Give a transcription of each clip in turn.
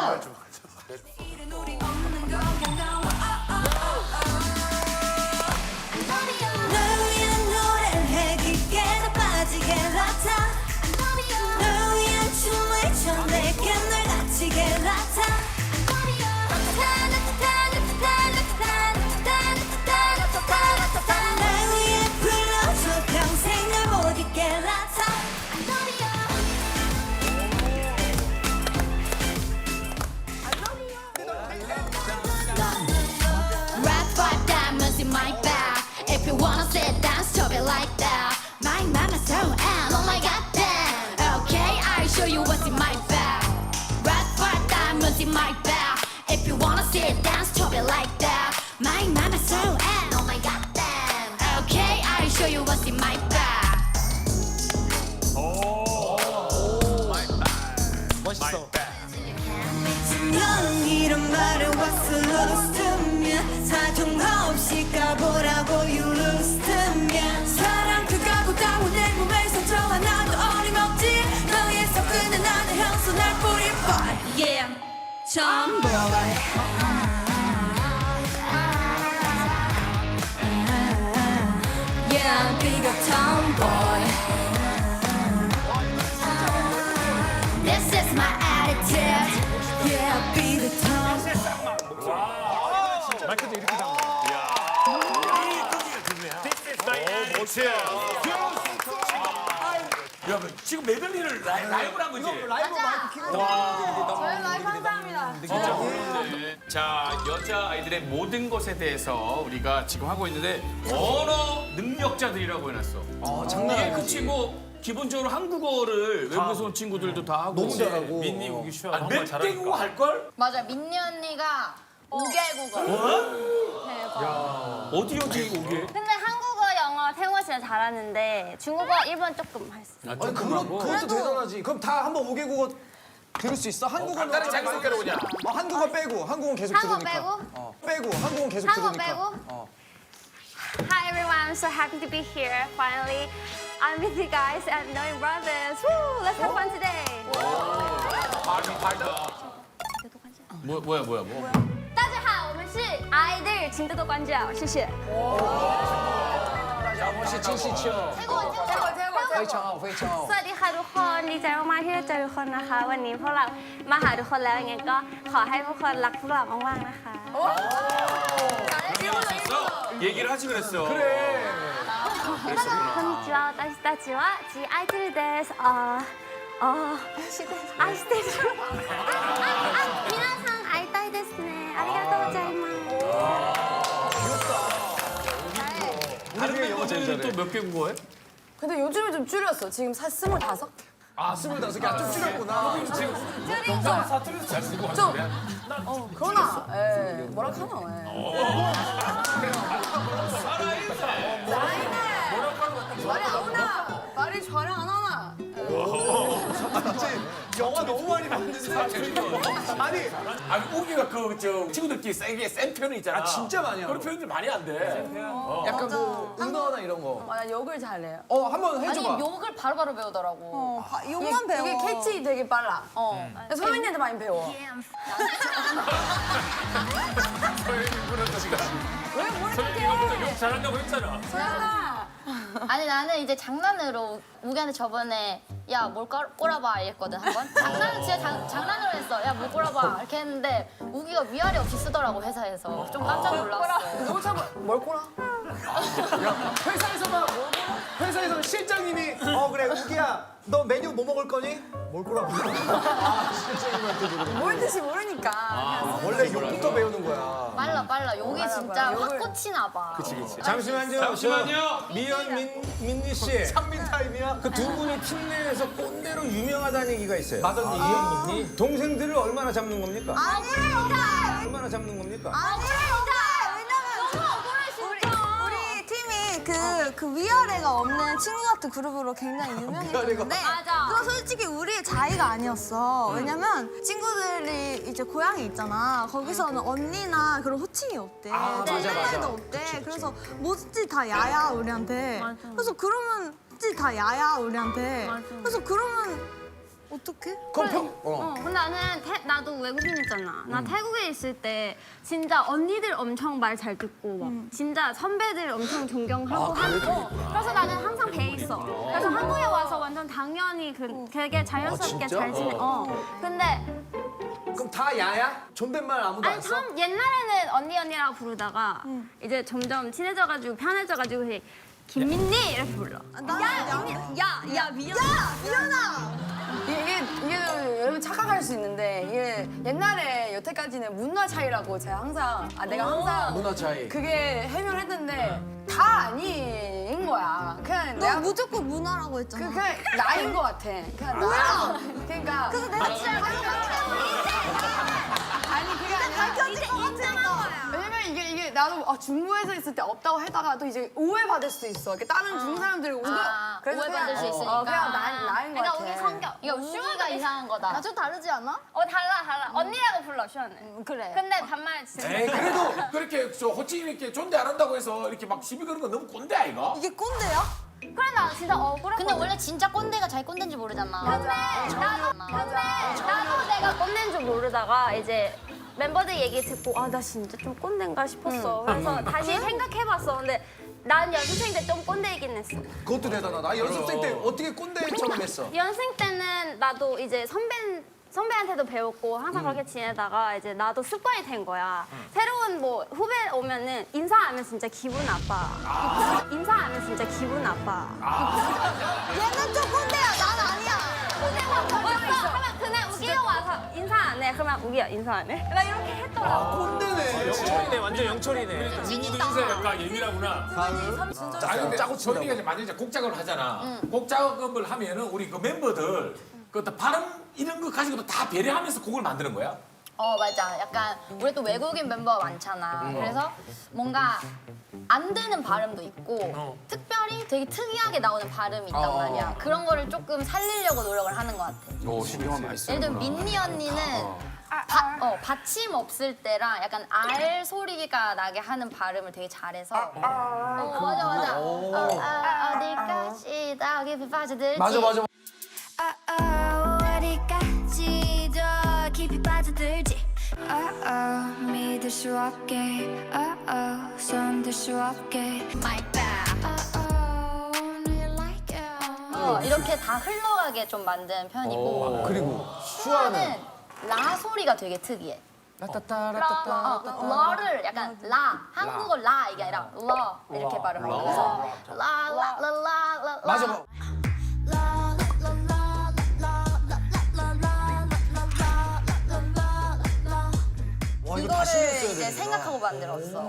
널 위한 노래를 해 깊게 더 빠지게 라타 널 위한 춤을 춰 내게 널 갇히게 라타 날 위해 불러줘 평생 널 못 잊게 라타 Red five diamonds in my bag. If you wanna sit down, stop it like that. My mama's so and oh my god damn. Okay, I'll show you what's in my bag. Red five diamonds in my bag. If you wanna sit down, stop it like that. My mama's so and oh my god damn. Okay, I'll show you what's in my bag. 너는 이런 말을 what's lost to me 사정 없이 까보라고 you lose to me 사랑 그거보다 내 몸에 상처 하나도 어림없지 너의 손끝에 나는 향수 날 뿌릴 뻔 Yeah tomboy Yeah I'm big a tomboy This is my attitude. Yeah I'll be the tomboy 마이크도 이렇게 잡는 멋지야. 여러분 지금 메들리를 라이브로 한 거지? 저희 라이브 항상 합니다. 자, 여자아이들의 모든 것에 대해서 우리가 지금 하고 있는데 언어 능력자들이라고 해놨어. 장난 이게 아니지. 그치고 기본적으로 한국어를 외국에서 온 친구들도 다 하고 너무 잘하고. 민니 우기 슈아 몇 개국어 할걸? 맞아, 민니 언니가 5개국어. 대박. 어디 오게? 근데 한국어, 영어, 태국어 진짜 잘하는데 중국어, 일본 조금 할 수 있어요. 아니 그것도 대단하지. 그럼 다 한번 5개국어 들을 수 있어? 한국어는 간단히 자기소개로 그냥. 한국어 빼고 한국어는 계속 한국어 들으니까. 빼고? 빼고 한국어는 계속 한국어 들으니까. 빼고? Hi everyone, I'm so happy to be here. Finally, I'm with you guys and knowing brothers. Woo! Let's have fun today. 뭐야? 大家好，我们是 아이들 진도도关照，谢谢。 非常好，非常好 สวัสดีค่ะทุกคนดีใจมากๆที่ได้เจอทุกคนนะคะ วันนี้พวกเรามาหาทุกคนแล้วยังไงก็ขอให้ทุกคนรักพวกเรามากๆนะคะ 얘기를 하지 그랬어. konnichiwa, 私たちは G アイドルです。愛してる。皆さん会いたいですね。ありがとうございます。 다른 멤버들은 또 몇 개국어 해? 근데 요즘에 좀 줄였어. 지금 25? 아 25개. 좀 줄였구나. 사투리도 잘 쓰고 좀. 그러나. 예. 뭐라 카노. 말이 안 오나. 말이 전혀 안 오나. 영화 너무 많이 봤는데 사투리. 아니 우기가 저 친구들끼리 센 표현 있잖아. 아 진짜 많이 하고. 그런 표현들 많이 안 돼. 약간 뭐 은어나 이런 거. 나 욕을 잘해요. 한번 해줘봐. 아니 욕을 바로바로 배우더라고. 욕만 배워 이게 캐치 되게 빨라. 그래서 소민이한테 많이 배워. 왜 모르겠게? 욕 잘한다고 했잖아. 소연아. 아니 나는 이제 장난으로 우기한테 저번에 야 뭘 꼬라봐 이랬거든 한 번. 장난은 진짜 장난으로 했어. 야 뭘 꼬라봐 이렇게 했는데 우기가 위아래 없이 쓰더라고 회사에서. 좀 깜짝 놀랐어. 누구 차고 뭘 꼬라? 회사에서만 회사에서 실장님이 그래 우기야 너 메뉴 뭐 먹을 거니? 뭘 꼬라고. 실장님한테 그러고. 뭘 뜻이 모르니까. 원래 욕부터 배우는 거야. 빨라 욕이 진짜 확 꽂히나 봐. 잠시만요. 민니 씨, 상민 타임이야? 그 두 분이 팀 내에서 꼰대로 유명하다는 얘기가 있어요. 맞은 얘기? 동생들을 얼마나 잡는 겁니까? 아닙니다 얼마나 잡는 겁니까? 아닙니다 왜냐면 우리 팀이 그 위아래가 없는 친구 같은 그룹으로 굉장히 유명해졌는데 그거 솔직히 우리의 자의가 아니었어. 왜냐면 친구들이 이제 고향이 있잖아. 거기서는 언니나 그런 호칭이 없대. 쟤네들도 없대. 그래서 뭐지 다 야야 우리한테. 그래서 그러면 뭐지 다 야야 우리한테. 그래서 그러면 어떻게? 근데 나도 외국인이잖아. 나 태국에 있을 때 진짜 언니들 엄청 말 잘 듣고 막 진짜 선배들 엄청 존경하고 그래서 나는 항상 배에 있어. 그래서 한국에 와서 완전 당연히 되게 자연스럽게 잘 지내. 근데 그럼 다 야야? 존댓말 아무도 안 아니 써? 처음 옛날에는 언니라고 부르다가 이제 점점 친해져가지고 편해져가지고 그냥 김민니 이렇게 불러. 야 미연아. 이게 여러분 착각할 수 있는데 이게 옛날에 여태까지는 문화 차이라고 제가 항상 내가 항상 문화 차이. 그게 해명했는데 다 아닌 거야. 그냥 너 내가 무조건 문화라고 했잖아. 그냥 나인 것 같아. 그냥 나. 그러니까 그래서 내가 진짜 아니 그게 아니라 밝혀질 것 같으니까. 왜냐면 이게 나도 중부에서 있을 때 없다고 하다가 또 이제 오해받을 수도 있어. 이렇게 다른 중국 사람들이 그래서 오해받을 수 있으니까. 그냥 나인 것 그러니까 같아. 우리 성격 이게 우기가 이상한 거다. 나 좀 다르지 않아? 달라. 언니라고 불러 시원해. 그래. 근데 반말 진짜. 에이 그래도 그렇게 저 호칭 이렇게 존대 안 한다고 해서 이렇게 막 시비 거는 거 너무 꼰대 아이가? 이게 꼰대야? 그래 나 진짜 억울해. 근데 원래 진짜 꼰대가 잘 꼰대인지 모르잖아. 근데 나도 내가 꼰대인 줄 모르다가 이제 멤버들 얘기 듣고 아 나 진짜 좀 꼰대인가 싶었어. 그래서 다시 생각해봤어. 근데 난 연습생 때 좀 꼰대이긴 했어. 그것도 대단하다. 연습생 때 어떻게 꼰대처럼 했어? 연습생 때는 나도 이제 선배한테도 배웠고 항상 그렇게 지내다가 이제 나도 습관이 된 거야. 새로운 뭐 후배 오면은 인사하면 진짜 기분 나빠. 인사하면 진짜 기분 나빠. 얘는 좀 꼰대야. 난 아니야. 그러면 그날 우기가 와서 인사 안 해. 그러면 우기야 인사 안 해? 나 이렇게 했더라고. 꼰대네. 영철이네, 완전 영철이네. 민니도 인사에 약간 예민하구나. 자, 근데 저희가 이제 만약에 곡 작업을 하잖아. 곡 작업을 하면은 우리 그 멤버들 그 발음 이런 거 가지고도 다 배려하면서 곡을 만드는 거야? 맞아. 약간 우리 또 외국인 멤버가 많잖아. 그래서 뭔가 안 되는 발음도 있고 특별히 되게 특이하게 나오는 발음이 있단 말이야. 그런 거를 조금 살리려고 노력을 하는 것 같아. 오, 신경을 많이 쓰. 예를 들면 민니 언니는 받침 없을 때랑 약간 R 소리가 나게 하는 발음을 되게 잘해서 맞아. 어디까지 다 깊이 빠져들지. 맞아. 어디까지 더 깊이 빠져들지. 믿을 수 없게 손들 수 없게 My bad. 이렇게 다 흘러가게 좀 만든 편이고 그리고 슈아는 라 소리가 되게 특이해. 러를 약간 라 한국어 라 이게 아니라 러 이렇게 발음해. 그래서 라라라라라 맞아. 와 이거 다 신경 이거를 써야 이제 돼. 생각하고 만들었어.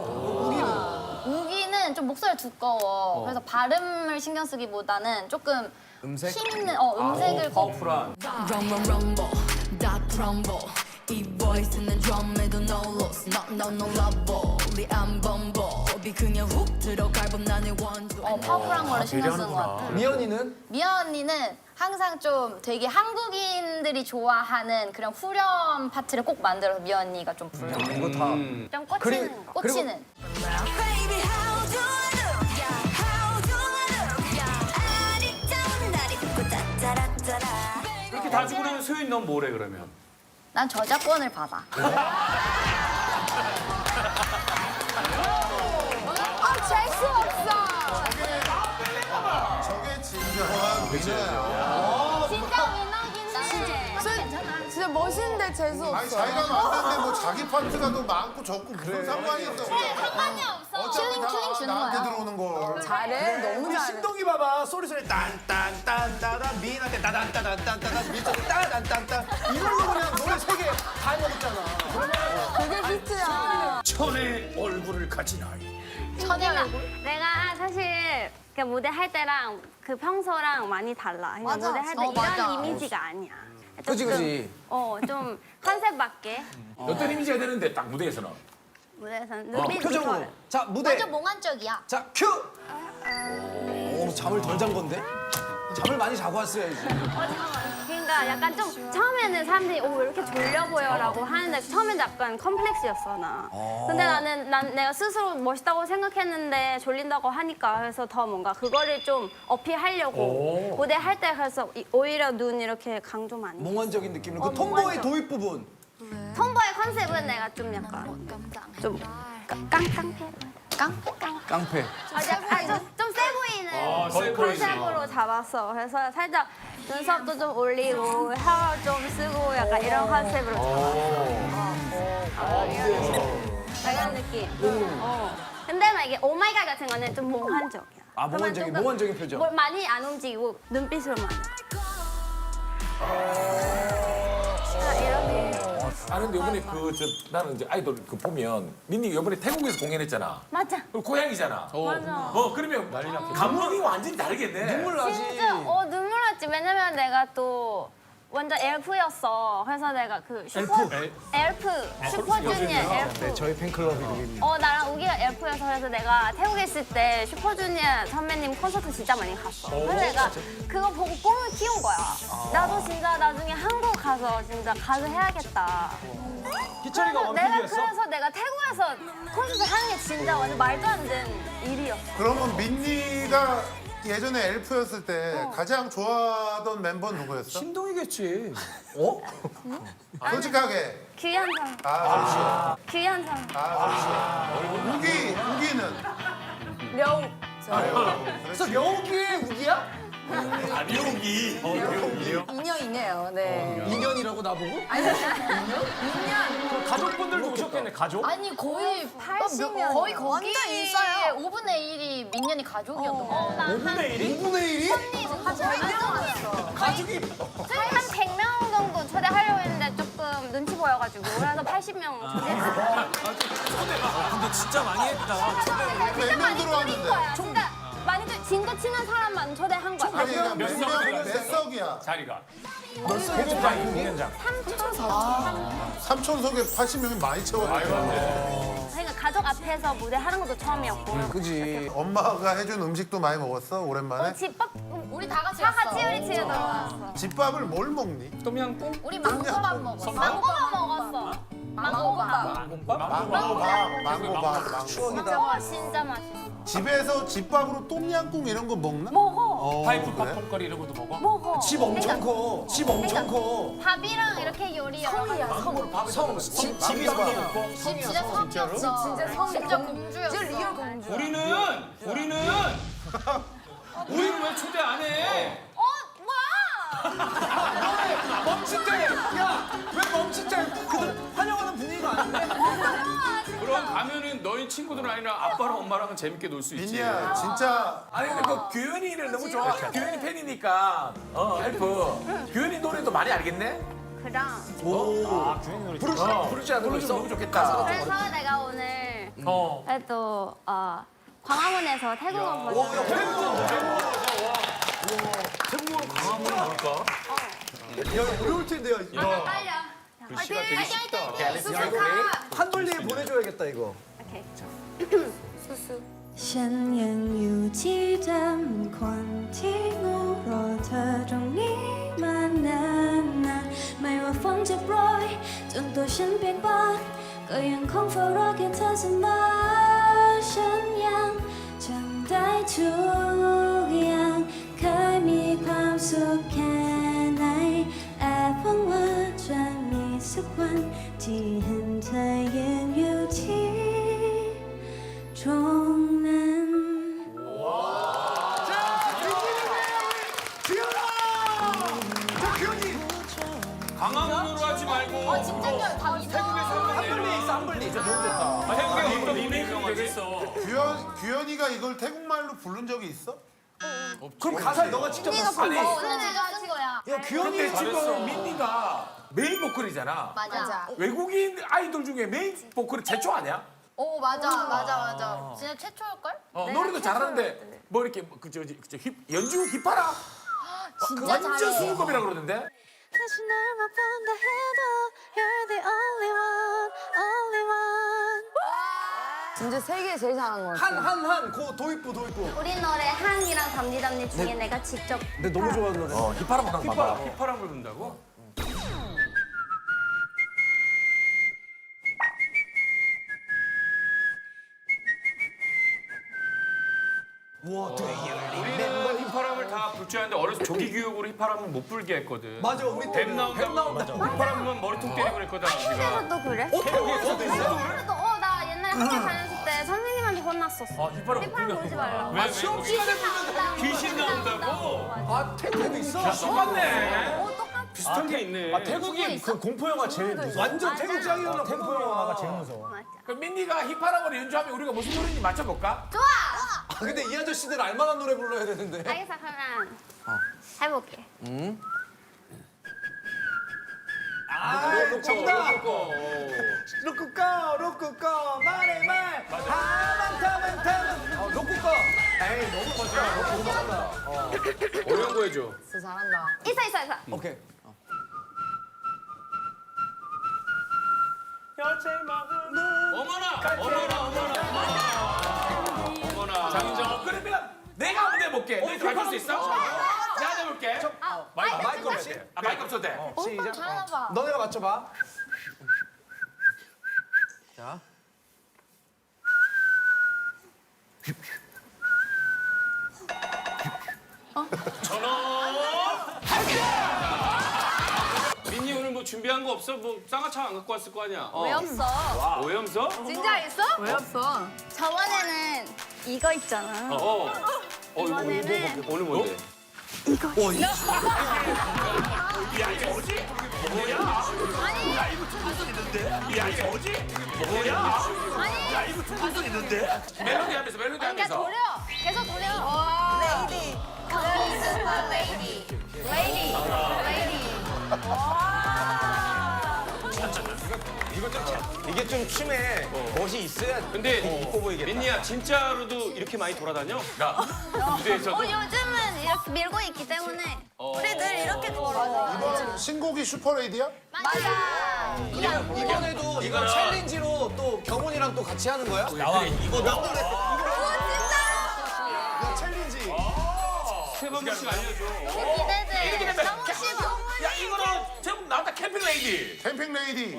우기는 좀 목소리가 두꺼워. 그래서 발음을 신경 쓰기보다는 조금 음색? 힘 있는 음색을 파워풀한. rumble, da crumble. 이 voice는 drum에도 no loss, no lovable. 우리 안 범벅, 어디 그냥 훅 들어갈 법 나는 원조. 파워풀한 거를 신경 쓰는 것 같아. 미연이는? 미연 언니는 항상 좀 되게 한국인들이 좋아하는 그런 후렴 파트를 꼭 만들어서 미연 언니가 좀 불러. 이거 다. 좀 꽂히는 거. 꽂히는. Baby, how do I look? How do I look? 아리따운 날이 고 따따라따라. 이렇게 다 주고 나면 소윤 넌 뭐래 그러면? 난 저작권을 받아. 재수 없어. 저게 진정한 위너야. 진짜 민망긴 해. 진짜 멋있는데 재수 아니 없어. 자기가 만드는데 뭐 자기 파트가 더 많고 적고 무슨 상관이 있어. 상관이 없어. 어차피 킬링 주는 나한테 거야. 들어오는 걸. 잘해. 너무 우리 잘해. 신동이 봐봐. 소리 딴딴딴따단 미인한테 따단따단따단 미인한테 따단딴딴 이걸로 그냥 노래 3개 다 먹었잖아. 그게 히트야. 천의 얼굴을 가진 아이. 내가 사실 그 무대 할 때랑 그 평소랑 많이 달라. 그냥 맞아. 무대 할 때 이런 맞아. 이미지가 아니야. 그치. 좀 컨셉 맞게 어떤 이미지가 되는데 딱 무대에서는? 무대에서는 눈빛 표정으로. 이걸. 자 무대. 완전 몽환적이야. 자 큐. 오 잠을 덜 잔 건데? 잠을 많이 자고 왔어야지. 그러니까 내가 약간 좀 처음에는 사람들이 왜 이렇게 졸려 보여라고 하는데 처음에는 약간 컴플렉스였어 나. 근데 난 내가 스스로 멋있다고 생각했는데 졸린다고 하니까 그래서 더 뭔가 그거를 좀 어필하려고 무대 할 때 그래서 오히려 눈 이렇게 강조 많이. 몽환적인 느낌으로. 그 몽환적. 톰보이 도입 부분. 톰보이 컨셉은 내가 좀 약간 좀 깡깡패. 깡패. 좀 세 보이는 컨셉으로 잡았어. 그래서 살짝 눈썹도 좀 올리고 헤어 좀 쓰고 약간 이런 컨셉으로 잡았어. 이런 느낌. 근데 막 이게 오마이갓 같은 거는 좀 몽환적이야. 아, 몽환적인 표정. 뭘 많이 안 움직이고 눈빛으로만. 이런 느낌. 아 근데 이번에 나는 이제 아이돌 보면 민니 이번에 태국에서 공연했잖아. 맞아. 그리고 고향이잖아. 맞아. 그러면 감동이 완전히 다르겠네. 눈물 나지. 진짜 눈물 났지. 왜냐면 내가 또 완전 엘프였어. 그래서 내가 그 엘프 슈퍼주니어 엘프. 저희 팬클럽 이름입니다. 나랑 우기가 엘프여서 그래서 내가 태국에 있을 때 슈퍼주니어 선배님 콘서트 진짜 많이 갔어. 그래서 내가 그거 보고 꿈을 키운 거야. 나도 진짜 나중에 한국 가서 진짜 가수 해야겠다. 희철이가 내가 원픽이었어? 그래서 내가 태국에서 콘서트 하는 게 진짜 완전 말도 안 되는 일이었어. 그러면 민니가 예전에 엘프였을 때 가장 좋아하던 멤버는 누구였어? 신동이겠지. 솔직하게. 규현상. 규현상. 우기는? 명. 그래서 명기의 우기야? 미용이. 인연이네요. 네. 2년이라고 나보고? 아니, 2년. 가족분들도 오셨겠네, 가족? 아니 거의 80년. 거의 완전 거기에 있어요. 5분의 1이 민년이 가족이었던 거 같아요. 5분의 1이? 5분의 1이? 가족이 저희 한 100명 정도 초대하려고 했는데 조금 눈치 보여가지고 그래서 80명 초대했어요. 근데 진짜 많이 했다. 진짜 몇 명 많이 뚫린 들어왔는데? 거야. 진짜 친한 사람만 초대한 거야. 아니, 그러니까 몇 몇 석이야? 자리가. 공연장. 삼촌석에 80명이 많이 채웠네. 그러니까 가족 앞에서 무대 하는 것도 처음이었고. 그지. 엄마가 해준 음식도 많이 먹었어, 오랜만에? 집밥 우리 다 같이 다 같이 했어. 우리 집에 놀았어. 집밥을 뭘 먹니? 똠양꿍? 우리 망고밥 먹었어. 망고밥 먹었어. 망고밥. 망고밥. 저거 진짜 맛있어. 집에서 집밥으로 똠양꿍 이런 거 먹나? 먹어. 파이프 그래? 밥통거리 이런 것도 먹어? 먹어. 집 엄청 커. 집 엄청 커. 밥이랑 이렇게 요리 여러 가지. 집이 성이야. 집 진짜 섬이었어. 진짜 섬. 진짜 공주였어. 진짜 리얼 공주. 우리는 왜 초대 안 해? 뭐야? 멈칫해. 야, 왜 멈칫해? 그들 환영하는 분위기가 아닌데? 그럼 가면은 너희 친구들 아니라 아빠랑 엄마랑은 재밌게 놀 수 있지. 민니야, 진짜 아니 근데 그 규현이를 너무 좋아. 규현이 팬이니까. 엘프. 규현이 노래도 많이 알겠네? 그럼. 부르지 않으면 너무 좋겠다. 그래서 내가 오늘 또 광화문에서 태국어 보여줘. 태국어로 강화문을 할까? 어려울 텐데요. 빨려. 글씨가 되게 쉽다. 한돌리에 보내줘야겠다, 이거. 오케이. ฉันยังอยู่ที่เดิมเป็นคนที่งูรอเธอตรงนี้มานานนานไม่ว่าฝนจะโปรยจนตัวฉันเปียกปอนก็ยังคงเฝ้ารอแค่เธอเสมอฉันยังจำได้ทุกอย่างเคยมีความสุขแค่ไหนแอบหวังว่าจะมีสักวันที่เห็นเธอยืนอยู่ที่ตรงนั้น 강화문으로 하지 말고. 집중력 다 한블리 있어, 한블리. 저 너무 좋다. 태국에 어떤 리메이크가 되겠어. 규현이가 이걸 태국말로 부른 적이 있어? 그럼 가사를 너가 직접 썼어. 아니, 오늘 내가 쓴 거야. 야, 근데 규현이 지금 민니가 메인 보컬이잖아. 맞아. 외국인 아이돌 중에 메인 보컬이 최초 아니야? 오 맞아. 진짜 최초일걸? 노래도 잘하는데 뭐 이렇게 연주 힙하라? 진짜 완전 잘해. 수준급이라 그러는데? 다시 날 맛본다 해도 You're the only one, only one 진짜 세계 제일 잘하는 것 같아. 한 도입부. 우리 노래 한이랑 담니담니 중에 내가 직접 근데 너무 좋아하는 노래. 휘파람 한번 봐봐. 휘파람을 분다고? 우와, 우리는 휘파람을 다 불 줄 아는데 어렸을 때 조기 교육으로 휘파람은 못 불게 했거든. 맞아, 우리 뱀 나온다고 휘파람만 머리통 때리고 그랬거든. 태국에서 또 그래? 태국에서도 있어? 태국에서도 나 옛날에 학교 다녔을 때 선생님한테 혼났었어. 휘파람 휘파람 불지 말라고. 왜? 시험 시간에 부르는 귀신 나온다고? 아, 태국에도 있어? 똑같네. 똑같아. 비슷한 게 있네. 태국이 그 공포 영화 제일 무서워. 완전 태국 짱이었나 공포 영화가 제일 무서워. 맞아. 그 민니가 휘파람으로 연주하면 우리가 무슨 노래인지 맞춰볼까? 좋아. 아, 근데 이 아저씨들 알만한 노래 불러야 되는데. 알겠어, 그러면 해볼게. 정답! 로쿠꺼 말해 말 하만타만타만 로쿠꺼 에이 너무 멋지다 로쿠 음악한다 어려운 거 해줘. 진짜 잘한다. 있어. 오케이 어머나. 장인정. 그러면 내가 한번 해볼게. 너희 맞출 수 있어? 내가 해볼게. 마이크 없이 마이크 없어도 돼. 시작 잘해봐. 너네가 맞춰봐 자 민니 오늘 뭐 준비한 거 없어? 뭐 쌍화차 안 갖고 왔을 거 아니야? 왜 없어? 오염서? 진짜 있어? 왜 없어? 저번에는 이거 있잖아. 이번에는 오늘 뭔데? 야 이게 뭐지? 뭐야? 야 이거 중독성 있는데? 야 이게 뭐지? 뭐야? 야 이거 중독성 있는데? 멜로디 하면서 멜로디 하면서. 계속 돌려. 레이디. 레이디. 이게 좀 춤에 멋이 있어야 근데 이뻐 보이겠다 민니야 진짜로도 이렇게 많이 돌아다녀? 무대에서도? 요즘은 이렇게 밀고 있기 때문에 우리 늘 이렇게 걸어. 이번 신곡이 슈퍼레이디야? 맞아. 이번에도 이거 챌린지로 또 경훈이랑 또 같이 하는 거야? 나와 이거 나 노래 이거 챌린지 세 번씩 알려줘. 기대돼. 너무 싫어. 야 이거는 제목 나왔다 캠핑 레이디. 캠핑 레이디.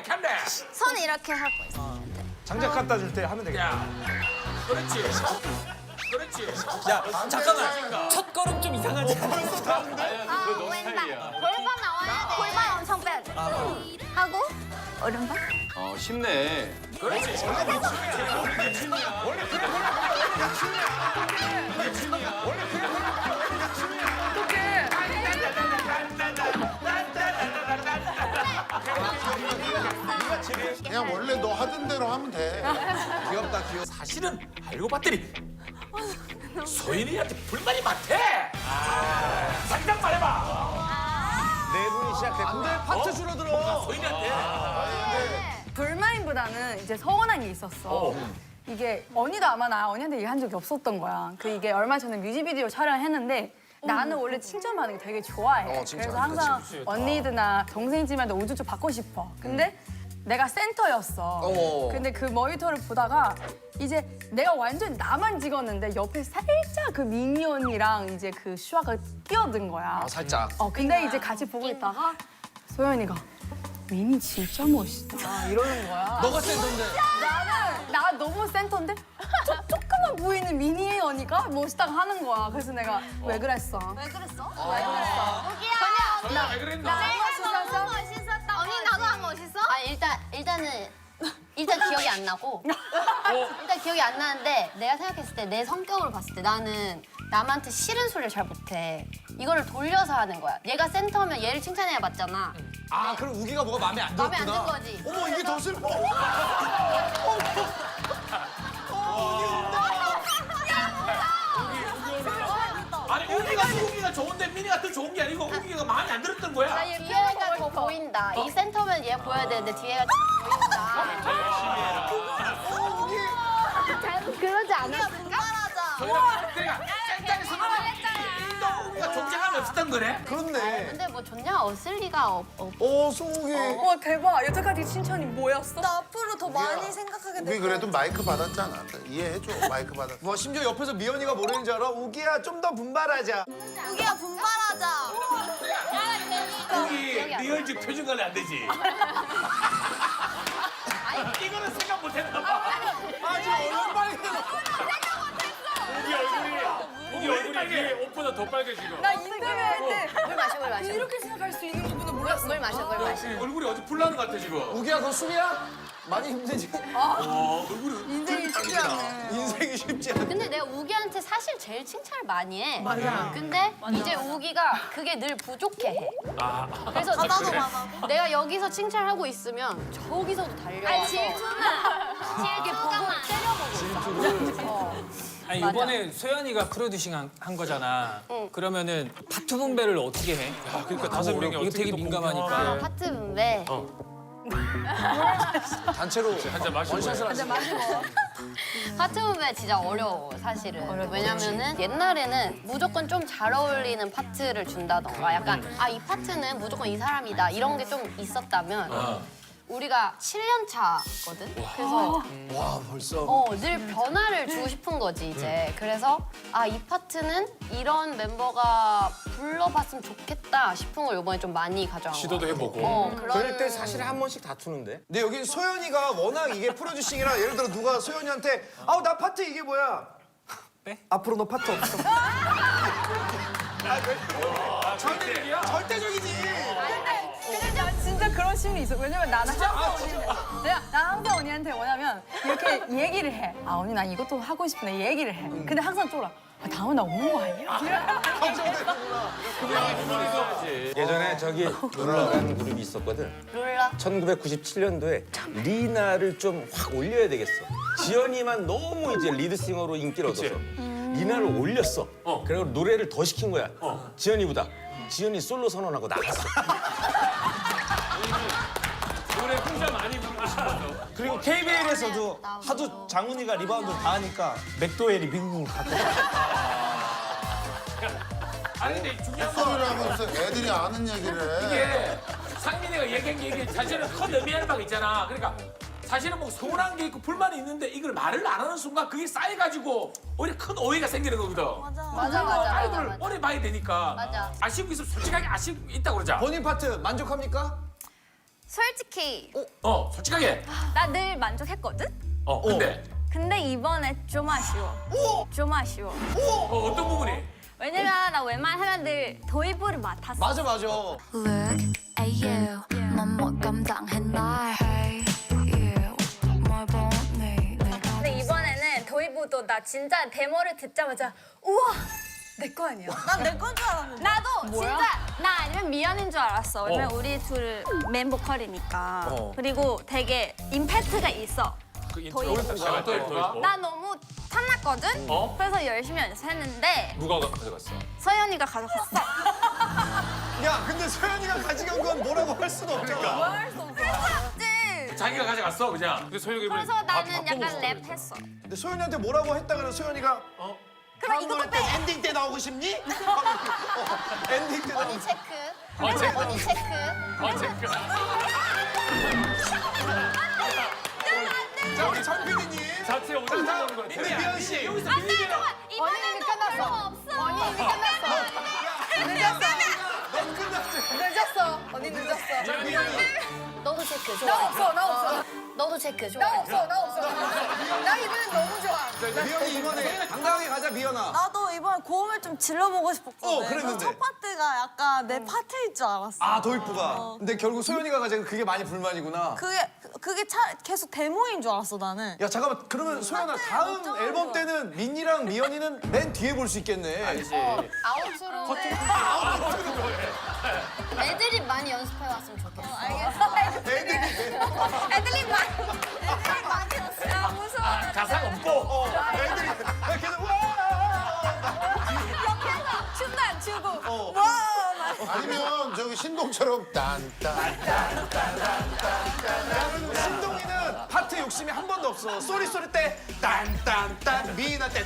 캠핑. 손 이렇게 하고 있어. 장작 갖다 줄 때 하면 되겠다 야, 그렇지. 야 잠깐만 첫 걸음 좀 이상하지 그거 너 왼발. 스타일이야. 골반 나와야 돼. 골반 엄청 빼야 돼. 하고 오른발. 쉽네. 그렇지. 그냥 원래 너 하던 대로 하면 돼. 귀엽다 귀여워 사실은 알고 봤더니 소연이한테 불만이 많대. 당장 말해봐. 네 분이 시작됐구나 파트 줄어들어 소연이한테. 불만보다는 이제 서운한 게 있었어. 이게 언니도 아마 나 언니한테 얘기한 적이 없었던 거야. 그 이게 얼마 전에 뮤직비디오 촬영했는데 나는 원래 칭찬받는 게 되게 좋아해. 그래서 항상 언니들이나 동생들한테 우쭈쭈 받고 싶어. 근데 내가 센터였어. 근데 그 모니터를 보다가 이제 내가 완전 나만 찍었는데 옆에 살짝 그 미니 언니랑 이제 그 슈아가 끼어든 거야. 살짝 근데 이제 같이 보고 있다가 소연이가 미니 진짜 멋있다 이러는 거야. 너가 센터인데 나 너무 센터인데 조금만 보이는 미니 언니가 멋있다고 하는 거야. 그래서 내가 왜 그랬어? 왜 그랬어? 소연아 왜 그랬나? 너무 멋있었다. 언니 나도 안 멋있어? 아 일단 기억이 안 나고 일단 기억이 안 나는데 내가 생각했을 때 내 성격으로 봤을 때 나는 남한테 싫은 소리를 잘 못해. 이거를 돌려서 하는 거야. 얘가 센터면 얘를 칭찬해야 맞잖아. 아 그럼 우기가 뭐가 마음에 안 마음에 들었구나 안 든 거지. 어머 이게 더 슬퍼. 아니 우기가 좋은데 민이가 더 좋은 게 아니고 우기가 마음에 안 들었던 거야. 뒤에가 더 보인다. 이 센터면 얘 보여야 되는데 뒤에가 보인다. 그러지 않았어. 소연아 내가 센터에서는 존재감이 없었던 거네. 그렇네. 근데 뭐 존재가 없을 리가 없. 소개. 와 대박. 여태까지 칭찬이 뭐였어? 나 앞으로 더 많이 생각하게 우리 될 그래도 마이크 받았잖아. 이해해줘. 마이크 받았어. 뭐 심지어 옆에서 미연이가 뭐라는 줄 알아? 우기야 좀 더 분발하자. 우기야 분발하자. 여기 리얼집 표준 관리 안 되지. 이거는 생각 못했나 봐. 아직 얼굴 빨개. 우리 얼굴이 옷보다 더 빨개 지금. 나 인터뷰할 때 물 마셔, 물 마셔. 이렇게 생각할 수 있는 거구나 몰랐어. 물 마셔, 물 마셔. 얼굴이 어제 불나는 것 같아 지금. 우기야 그거 술이야? 많이 힘들지? 얼굴이 인생이 쉽지 않네. 인생이 쉽지 않아. 근데 내가 우기한테 사실 제일 칭찬을 많이 해. 맞아. 근데 이제 우기가 그게 늘 부족해해. 그래서 나도 많아. 내가 여기서 칭찬을 하고 있으면 저기서도 달려와서 질투나 이렇게 보고 때려보고. 아니 이번에 소연이가 프로듀싱 한 거잖아. 그러면은 파트 분배를 어떻게 해? 그러니까 5명이 이거 되게 민감하니까. 아, 파트 분배. 단체로 한잔 마시고. 원샷을 하지. 파트 분배 진짜 어려워 사실은. 왜냐면은 옛날에는 무조건 좀 잘 어울리는 파트를 준다던가 약간 아 이 파트는 무조건 이 사람이다 이런 게 좀 있었다면 우리가 7년 차거든. 그래서 와 벌써. 늘 변화를 주고 싶은 거지 이제. 그래서 아 이 파트는 이런 멤버가 불러봤으면 좋겠다 싶은 걸 이번에 좀 많이 가져온 시도도 거야. 해보고. 그런 그럴 때 사실 한 번씩 다투는데. 근데 여기 소연이가 워낙 이게 프로듀싱이라 예를 들어 누가 소연이한테 아우 나 파트 이게 뭐야? 빼? 앞으로 너 파트 없어. 절대적이지. 근데 난 진짜 그런 심리 있어. 왜냐면 나는 항상 언니한테, 난 항상 언니한테 뭐냐면 이렇게 얘기를 해. 아 언니 나 이것도 하고 싶은데 얘기를 해. 근데 항상 쫄아. 아, 다음에 나 오는 거 아니야? 예전에 저기 룰라라는 그룹이 있었거든. 룰라. 1997년도에 리나를 좀 확 올려야 되겠어. 지연이만 너무 이제 리드싱어로 인기를 얻어서 리나를 올렸어. 그리고 노래를 더 시킨 거야. 지연이보다. 지연이 솔로 선언하고 나갔어. 노래 혼자 많이 부르고 싶어서. 그리고 KBL에서도 하도 장훈이가 리바운드를 다 하니까 맥도웰이 미국으로 갔거든. 아니 근데 중요한 소리를 건 하면서 애들이 아는 얘기를 해. 이게 상민이가 얘기한 게 사실은 큰 의미하는 바가 있잖아. 그러니까 사실은 뭐 서운한 게 있고 불만이 있는데 이걸 말을 안 하는 순간 그게 쌓여가지고 오히려 큰 오해가 생기는 거거든. 맞아. 아이돌 오래 봐야 되니까. 맞아. 아쉬운 게 있으면 솔직하게 아쉬운 게 있다고 그러자. 본인 파트 만족합니까? 솔직히 솔직하게. 나 늘 만족했거든? 근데 이번에 좀 아쉬워. 좀 아쉬워. 어떤 부분이? 왜냐면 나 웬만하면 늘 도입부를 맡았어. 맞아. Look at you 넌 못 감당해 날 Hey you 뭘 보니 근데 이번에는 도입부도 나 진짜 데모를 듣자마자 우와 내 거 아니야? 난 내 건 줄 알았는데. 나도 진짜 나 아니면 미연인 줄 알았어. 왜냐면 우리 둘 맨 보컬이니까. 그리고 되게 임팩트가 있어. 그 인트로가 또 있고. 나 너무 탐났거든? 그래서 열심히 연습했는데 누가 가져갔어? 서연이가 가져갔어. 야 근데 소연이가 가져간 건 뭐라고 할 수도 없잖아. 할수 없지. 자기가 가져갔어 그냥. 근데 소영이 그래서 나는 약간 랩했어. 근데 소연이한테 뭐라고 했다가 소연이가 그럼 다음 이것도 노래 때 엔딩 때 나오고 싶니? 엔딩 때 나오고 언니 싶니? 체크. 언니 체크. 체크. 자 우리 정 PD님. 자체 오장 나오는 거 같아. 우리 미연 씨. 여기서 안돼 밀리면 이번에는 별로 없어. 언니 이미 끝났어. 넌 끝났지. 늦었어. 언니 늦었어. 너도 체크. 좋아. 나 없어. 나 없어. 너도 체크. 좋아. 나 없어. 나 없어. 나 이번엔 너무 좋아. 미연이 이번에 당당하게 가자 미연아. 나도 이번에 고음을 좀 질러보고 싶었거든. 그랬는데. 첫 파트가 약간 내 파트일 줄 알았어. 아 도입부가. 근데 결국 소연이가 가자고 그게 많이 불만이구나. 그게 계속 데모인 줄 알았어 나는. 야 잠깐만 그러면 소연아 다음 앨범 때는 민니랑 미연이는 맨 뒤에 볼 수 있겠네. 아웃으로 애드립 많이 연습해 왔으면 좋겠어. 애들이 많이 했어. 아, 무서워. 가사가 없고. 애들이 야 걔는 와. 옆에서 춤도 안 추고. 아니면 저기 신동처럼 신동이는 파트 욕심이 한 번도 없어. 쏘리 때 딴딴딴 미나 때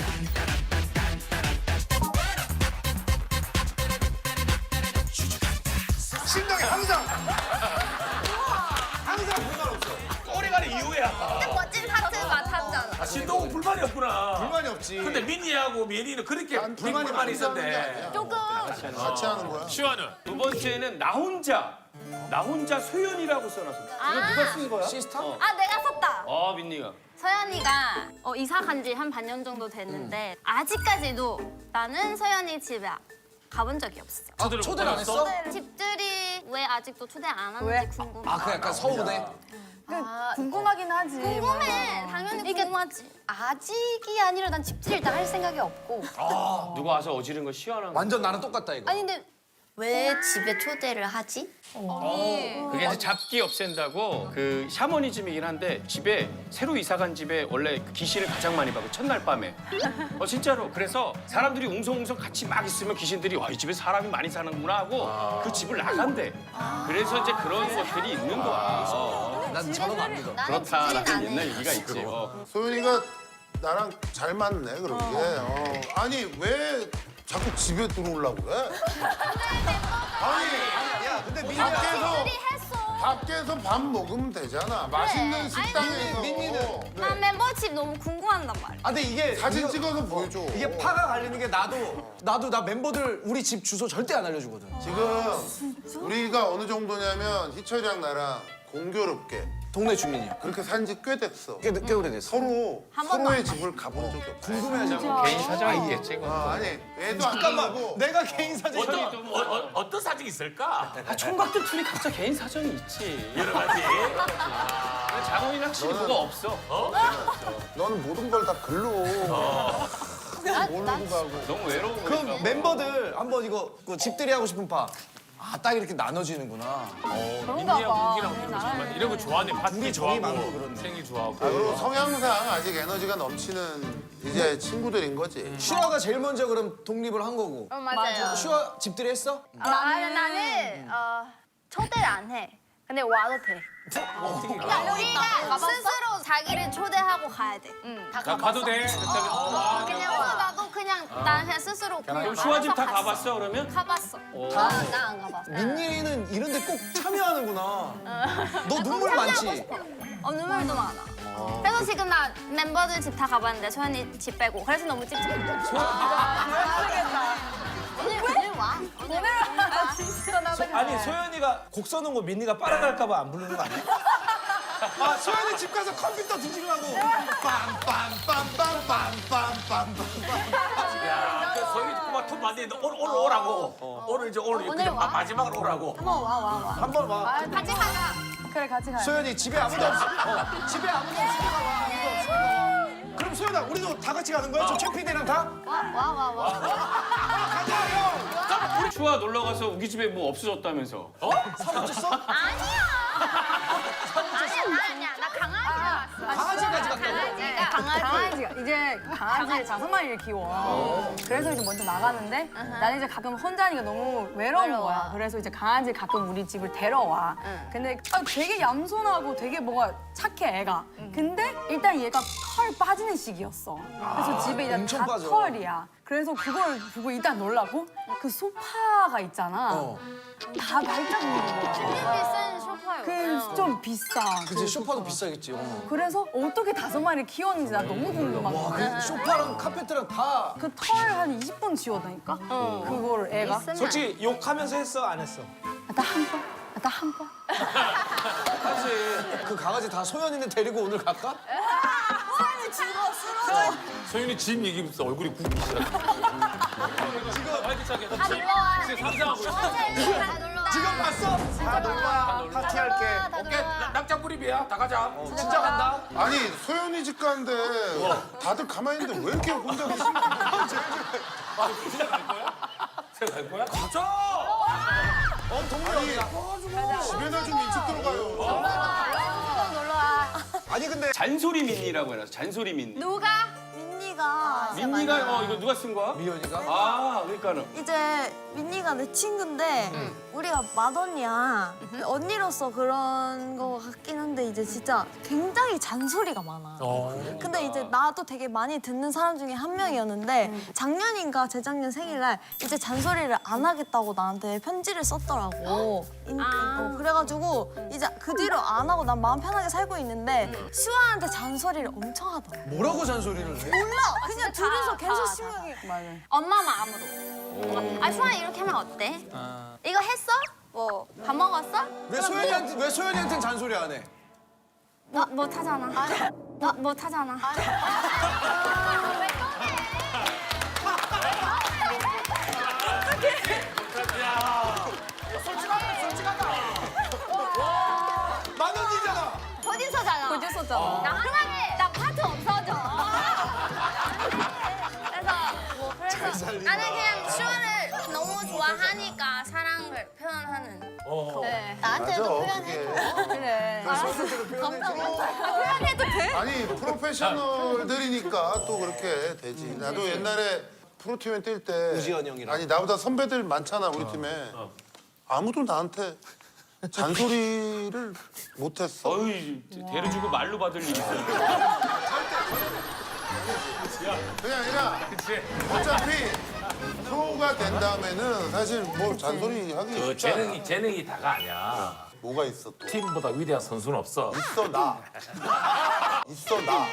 거야. 멋진 하트 맡았잖아. 아, 신동욱 불만이 없구나. 불만이 없지. 근데 민희하고 미연이는 그렇게 불만이 많이 있었네. 조금. 같이 하는 거야. 시화는? 두 번째는 나 혼자 소연이라고 써놨어. 이거 누가 쓴 거야? 시스터? 아 내가 썼다. 민니가. 서연이가 이사 간 지 한 반년 정도 됐는데 아직까지도 나는 서연이 집에 가본 적이 없어. 초대를 안 했어? 집들이 왜 아직도 초대 안 하는지 왜? 궁금해. 아, 그 약간 서운해. 궁금하긴 하지. 궁금해. 당연히 궁금하지. 아직이 아니라 난 집들이 일단 할 생각이 없고. 누가 와서 어지른 거 시원한 거. 완전 나랑 똑같다 이거. 아니 근데 왜 집에 초대를 하지? 그게 이제 잡기 없앤다고 그 샤머니즘이긴 한데 집에 새로 이사 간 집에 원래 그 귀신을 가장 많이 봐요. 첫날 밤에. 진짜로. 그래서 사람들이 웅성웅성 같이 막 있으면 귀신들이 와, 이 집에 사람이 많이 사는구나 하고 그 집을 나간대. 그래서 이제 그런 것들이 있는 거야. 난 저런 안 믿어. 그렇다라는 옛날 얘기가 있지. 소연이가 나랑 잘 맞네 그런 게. 아니 왜 자꾸 집에 들어오려고 그래? 아니 야, 근데 밖에서 밥 먹으면 되잖아. 맛있는 식당에서. 민니는 난 멤버 집 너무 궁금한단 말이야. 아, 근데 이게 사진 이거- 찍어서 보여줘. 이게 파가 갈리는 게 나도 나 멤버들 우리 집 주소 절대 안 알려주거든. 지금 우리가 어느 정도냐면 희철이랑 나랑 공교롭게 동네 주민이야. 그렇게 산 지 꽤 됐어. 꽤 오래됐어. 서로의 집을 가본 적이 없어. 궁금해하잖아. 개인 사정이 있겠지. 아니 얘도 안 잠깐만, 가고. 내가 개인 사진 어떤 사정이 있을까? 총각들 둘이 각자 개인 사정이 있지. 여러 가지. 장훈이는 확실히 뭐가 없어. 너는 모든 걸 다 글로. 모르고 가고. 너무 외로운 그럼 거니까. 멤버들 한번 이거 그 집들이 하고 싶은 파. 아, 딱 이렇게 나눠지는구나. 민희하고 우기랑 그런 정말 이런 거 좋아하네. 파티 우리 정이 많고 좋아하고 그렇네. 생일 좋아하고. 그리고 성향상 아직 에너지가 넘치는 이제 친구들인 거지. 슈아가 제일 먼저 그럼 독립을 한 거고. 맞아요. 슈아 집들이 했어? 나는 초대를 안 해. 근데 와도 돼. 그러니까 우리가 스스로 자기를 초대하고 가야 돼. 다 나 가도 돼. 그렇다면 그냥 나도 그냥 난 그냥 스스로 그럼 슈아 집 다 알아서 가봤어 그러면? 가봤어. 나 안 가봤어. 민니는 이런 데 꼭 참여하는구나. 너 눈물 많지? 눈물도 많아. 그래서 지금 나 멤버들 집 다 가봤는데 소연이 집 빼고 그래서 너무 찝찝해. 오늘 와. 오늘 와. 진짜 나도 아니, 소연이가 곡 써놓은 거 민니가 빨아갈까 봐 안 부르는 거 아니야? 아, 소연이 집 가서 컴퓨터 뒤지려고. 야, 그 소희 꼬마 톱 만드는데 오늘 오라고. 오늘 이제 오늘 그냥 와? 마지막으로 오라고. 한번 와. 한번 와. 같이 가자. 그래 같이 가요. 소연이 집에 아무도 없어. 집에 아무도 없으니까 와. 아무도 없으니까. 그럼 소연아, 우리도 다 같이 가는 거야? 저 최피디랑 다? 와. 가자, 형! 슈아 놀러 가서 우기 집에 뭐 없어졌다면서? 사고쳤어? 아니야. 나 강아지가 왔어. 강아지까지 갔다고? 강아지가 이제 강아지 5마리를 키워. 그래서 이제 먼저 나가는데 나는 이제 가끔 혼자니까 너무 외로운 거야. 그래서 이제 강아지 가끔 우리 집을 데려와. 근데 되게 얌손하고 되게 뭐가 착해 애가. 근데 일단 얘가 털 빠지는 시기였어. 그래서 집에 이제 엄청 다 빠져. 털이야. 그래서 그걸 보고 일단 놀라고 그 소파가 있잖아. 다 발자국인 거야. 비싼 소파요. 그 좀 비싸. 그치, 쇼파도 비싸겠지. 그래서 어떻게 5마리를 키웠는지 나 너무 궁금한 와, 거야. 그 쇼파랑 카페트랑 다. 그 털 한 20번 지웠다니까? 그거를 애가. 솔직히 욕하면서 했어, 안 했어? 나 한 번. 하지. 그 강아지 다 소연이네 데리고 오늘 갈까? 소연이 죽어 소윤이 집 얘기부터 얼굴이 굽히시더라. 지금 활기차게 다 놀러 와. 상상하고 있어. 다 놀러 와. 지금 봤어? 다 놀러와. 파티할게. 오케이, 낙장불입이야. 다 가자. 진짜 간다? 아니 소연이 집 가는데 다들 가만히 있는데 왜 이렇게 혼자 계시는 거야? 제가 갈 거야? 가자. 동네 어디야? 집에다 좀 일찍 들어가요. 놀러 와. 아니, 근데 잔소리 민니라고 해놨어. 잔소리 민니. 누가? 민니가 민니가 이거 누가 쓴 거야? 미연이가? 아, 그러니까는. 이제 민니가 내 친구인데 우리가 맏언니야. 언니로서 그런 거 같긴 한데 이제 진짜 굉장히 잔소리가 많아. 근데 이제 나도 되게 많이 듣는 사람 중에 한 명이었는데 작년인가 재작년 생일날 이제 잔소리를 안 하겠다고 나한테 편지를 썼더라고. 그래가지고 이제 그 뒤로 안 하고 난 마음 편하게 살고 있는데 수아한테 잔소리를 엄청 하더라. 뭐라고 잔소리를 해? 몰라. 그냥 둘이서 계속 심하게. 엄마 마음으로. 아 수아 이렇게 하면 어때? 이거 했어? 뭐 밥 먹었어? 왜 소연이한테는 잔소리 안 해? 너 못하잖아. 너 못하잖아. 맏언니잖아. 프로듀서잖아. 프로듀서잖아. 나 파트 없어져. 그래서 나는 그냥 수아를 너무 좋아하니까 사랑을 표현하는. 나한테도 맞아, 표현해줘. 그래. 표현해도 돼? 아니 프로페셔널들이니까 또 그렇게 되지. 나도 옛날에 프로팀에 뛸 때 우지현 형이랑. 아니 나보다 선배들 많잖아 우리 팀에. 아무도 나한테 잔소리를 못했어. 어이 대를 주고 말로 받을 일이 있어. 그게 아니라 어차피 프로가 된 다음에는 사실 뭐 잔소리 하기 그 쉽지 않아. 재능이 다가 아니야. 뭐가 있어 또. 팀보다 위대한 선수는 없어. 있어 나. 있어 나.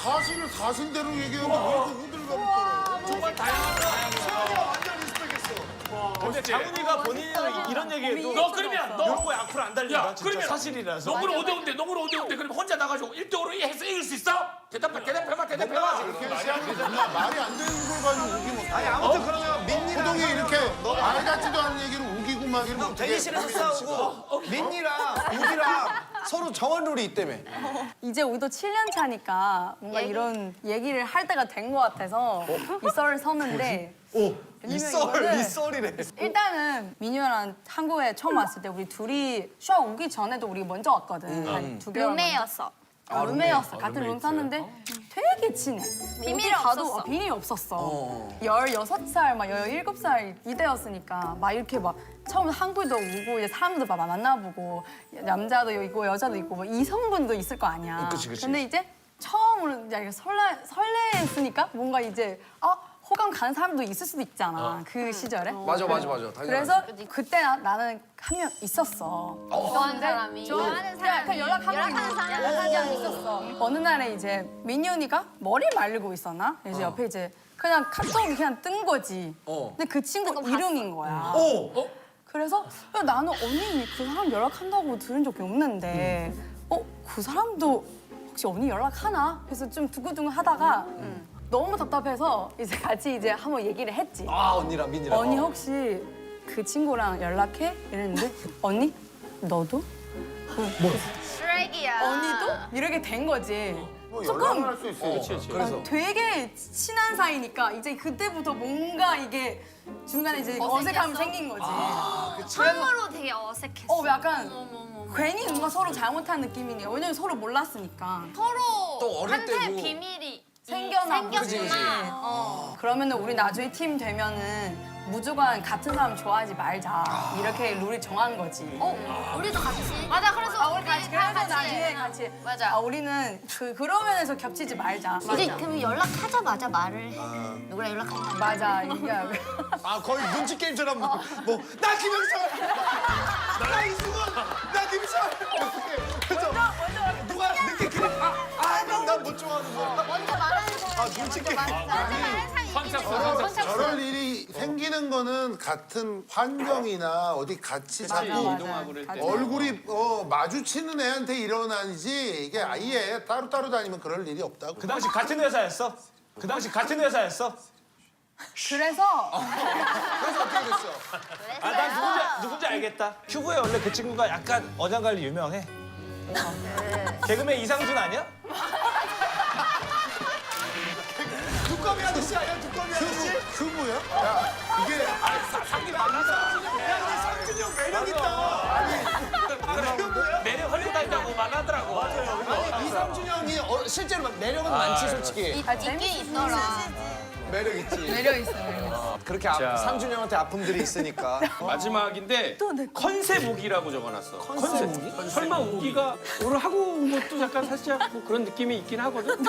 사실을 사실대로 얘기하면 왜 이렇게 호들갑을 떨어. 정말 다양하다. 완전 리스펙했어. 근데 장훈이가 본인은 이런 얘기해도 너 그러면 너 이런 거에 앞으로 안 달린다. 진짜 그러면 사실이라서. 농구를 5대5인데 그러면 혼자 나가지고 1대5로 해서 이길 수 있어? 대답해봐. 그렇게 시작하면 정말 말이 안 되는 걸 가지고 우기면 어떡해. 아니 아무튼 그러면 민니랑 호동이 이렇게 말 같지도 않은 얘기를 우기고 막 이러면 어떡해. 대기실에서 싸우고 민니랑 우기랑 서로 정한 룰이 있다며. 이제 우리도 7년 차니까 뭔가 이런 얘기를 할 때가 된 것 같아서 이 썰을 섰는데 이 썰이래. 일단은 민유랑 한국에 처음 왔을 때 우리 둘이 슈아 오기 전에도 우리 먼저 왔거든. 한 2개월 룸메였어. 룸메였어. 같은 룸 샀는데 되게 친해. 비밀이 어디 가도 없었어. 비밀이 없었어. 16살, 막 17살 이때였으니까 막 이렇게 막 처음 한국도 오고 이제 사람도 막 만나보고 남자도 있고 여자도 있고 뭐 이성분도 있을 거 아니야. 그치. 근데 이제 처음으로 이제 설레했으니까 뭔가 이제 호감 가는 사람도 있을 수도 있잖아. 그 시절에. 맞아. 그래서 그때 나는 한 명 있었어. 좋아하는 사람이. 좋아하는 사람이. 연락하는 사람이 있었어. 어느 날에 이제 민윤이가 머리 말리고 있었나? 이제 옆에 이제 그냥 카톡이 그냥 뜬 거지. 근데 그 친구 이름인 거야. 그래서 야, 나는 언니 그 사람 연락한다고 들은 적이 없는데 그 사람도 혹시 언니 연락하나? 그래서 좀 두근두근 하다가 너무 답답해서 이제 같이 이제 한번 얘기를 했지. 언니랑 민니랑. 언니 혹시 그 친구랑 연락해? 이랬는데 언니? 너도? 쓰레기야. 언니도? 이렇게 된 거지. 뭐 조금 연락을 할 수 있어. 그래서 되게 친한 사이니까 이제 그때부터 뭔가 이게 중간에 이제 어색함이 생긴 거지. 처음으로 되게 어색했어. 약간 괜히 뭔가 서로 잘못한 느낌이네. 왜냐면 서로 몰랐으니까. 서로 또 어릴 한테 때고. 비밀이 생겼구나. 그러면은 우리 나중에 팀 되면은 무조건 같은 사람 좋아하지 말자. 이렇게 룰이 정한 거지. 우리도 같이. 맞아. 그래서 우리 같이 그래서 나중에 같이. 맞아. 우리는 그런 면에서 겹치지 말자. 이제 그럼 연락하자마자 말을 해. 누구랑 연락하냐. 맞아. 이게 거의 눈치 게임처럼 나 김영철, 나 이승원, 나 김철. 그래서 누가 늦게 그래? 그럼 난 못 좋아하는 거야. 먼저 말하는 사람이 눈치 먼저 말하는 사람이 저럴 일이 생기는 거는 같은 환경이나 어디 같이 자꾸 이동하고 그럴 때. 얼굴이 마주치는 애한테 일어나지 이게 아예 따로따로 다니면 그럴 일이 없다고. 그 당시 같은 회사였어? 그래서 어떻게 됐어? 난 누군지 알겠다. 큐브에 원래 그 친구가 약간 어장관리 유명해. 개그맨 이상준 아니야? 두꺼비 아저씨 아니야? 두꺼비 아저씨? 큐브야? 야 이게 상기 많아서. 야, 상준이 형 매력 있다. 매력 흘린다고 말하더라고. 아니 상준이 형이 실제로 막 매력은 많지 솔직히. 있긴 있더라. 매력 있지. 매력 있어, 매력 있어. 그렇게 자. 상준이 형한테 아픔들이 있으니까. 마지막인데 컨셉 우기라고 적어놨어. 컨셉 우기? 설마 우기가 오늘 하고 온 것도 약간 살짝 뭐 그런 느낌이 있긴 하거든.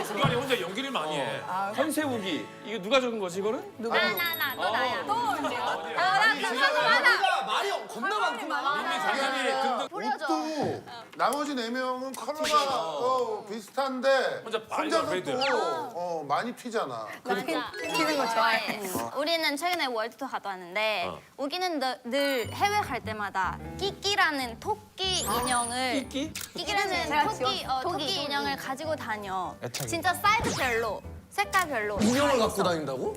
중간에 혼자 연기를 많이 해. 컨셉 우기 이거 누가 적은 거지 이거는? 또 나야. 또 언니야. 나 그거 많아. 말이 겁나 많구나. 이미 장난이 등등. 옷도 나머지 4명은 컬러가 비슷한데 혼자 혼자서 빨리 또 많이 튀잖아. 튀는 거 좋아해. 우리는 최근에 월드투어 갔다 왔는데 우기는 늘 해외 갈 때마다 끼끼라는 토끼 인형을 끼끼라는 토끼 인형을 가지고 다녀. 진짜 사이즈별로 색깔별로 인형을 갖고 다닌다고?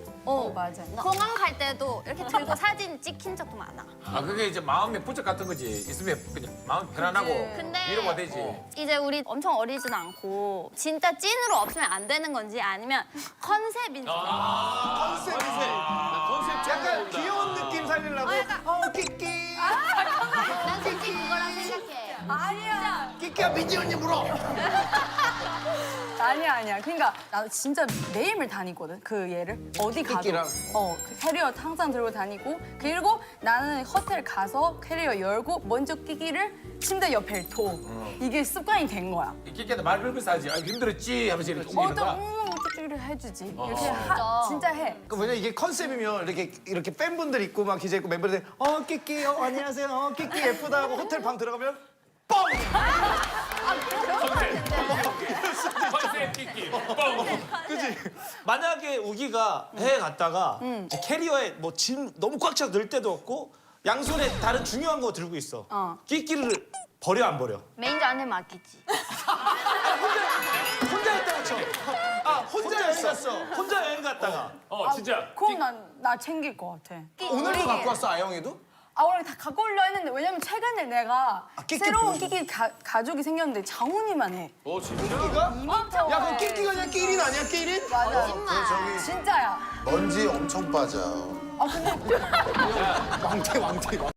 맞아. 공항 갈 때도 이렇게 들고 사진 찍힌 적도 많아. 아 그게 이제 마음의 부적 같은 거지. 있으면 그냥 마음 편안하고 근데 위로가 되지. 이제 우리 엄청 어리진 않고 진짜 찐으로 없으면 안 되는 건지 아니면 컨셉인지. 약간 귀여운 느낌 살리려고. 끼끼. 난 솔직히 그거랑 생각해. 아니야. 끼끼야 민지 언니 물어. 아니야. 그러니까 나 진짜 매일매일 다니거든. 그 얘를 어디 가도. 끼끼랑? 그 캐리어 항상 들고 다니고. 그리고 나는 호텔 가서 캐리어 열고 먼저 끼기를 침대 옆에 둬. 이게 습관이 된 거야. 끼끼한테 말 걸면서 하지. 아 힘들었지 하면서 이렇게 옮기는 또 거야. 끼기를 해주지. 이렇게 진짜 해. 그 뭐냐 이게 컨셉이면 이렇게 팬분들 있고 막 기자 있고 멤버들 끼끼 안녕하세요 끼끼 예쁘다 하고 호텔 방 들어가면 뻥. 컨셉 끼끼. 뻥. 그지? 만약에 우기가 해외 갔다가 이제 캐리어에 뭐 짐 너무 꽉 차서 넣을 데도 없고 양손에 다른 중요한 거 들고 있어. 끼끼를 버려 안 버려? 매니저한테 맡기지. 혼자 했다고 쳐. 혼자 여행 갔어. 혼자 여행 갔다가. 진짜. 그럼 나 챙길 것 같아. 오늘도 갖고 왔어 아영이도? 원래 다 갖고 오려 했는데 왜냐면 최근에 내가 끼끼 새로운 보여줘. 끼끼 가족이 생겼는데 장훈이만 해. 진짜? 끼끼가? 야 그럼 끼끼가 그냥 끼린 아니야 끼린? 맞아. 저기 진짜야. 먼지 엄청 빠져. 왕태.